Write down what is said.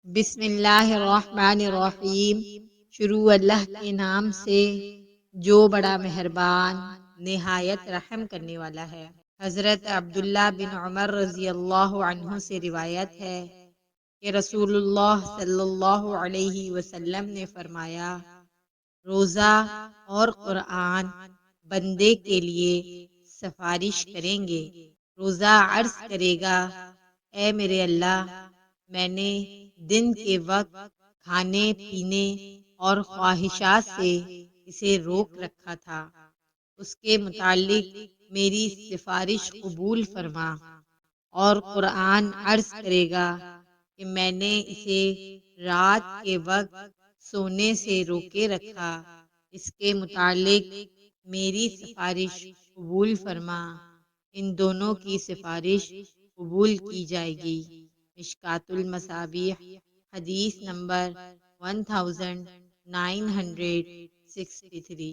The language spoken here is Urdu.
بسم اللہ الرحمن الرحیم۔ شروع اللہ کے نام سے جو بڑا مہربان نہایت رحم کرنے والا ہے۔ حضرت عبداللہ بن عمر رضی اللہ عنہ سے روایت ہے کہ رسول اللہ صلی اللہ علیہ وسلم نے فرمایا، روزہ اور قرآن بندے کے لیے سفارش کریں گے۔ روزہ عرض کرے گا، اے میرے اللہ، میں نے دن کے وقت کھانے پینے اور خواہشات سے اسے روک رکھا تھا، اس کے متعلق میری سفارش قبول فرما۔ اور قرآن عرض کرے گا کہ میں نے اسے رات کے وقت سونے سے روکے رکھا، اس کے متعلق میری سفارش قبول فرما۔ ان دونوں کی سفارش قبول کی جائے گی۔ مشکوٰۃ المصابیح، حدیث نمبر 1963۔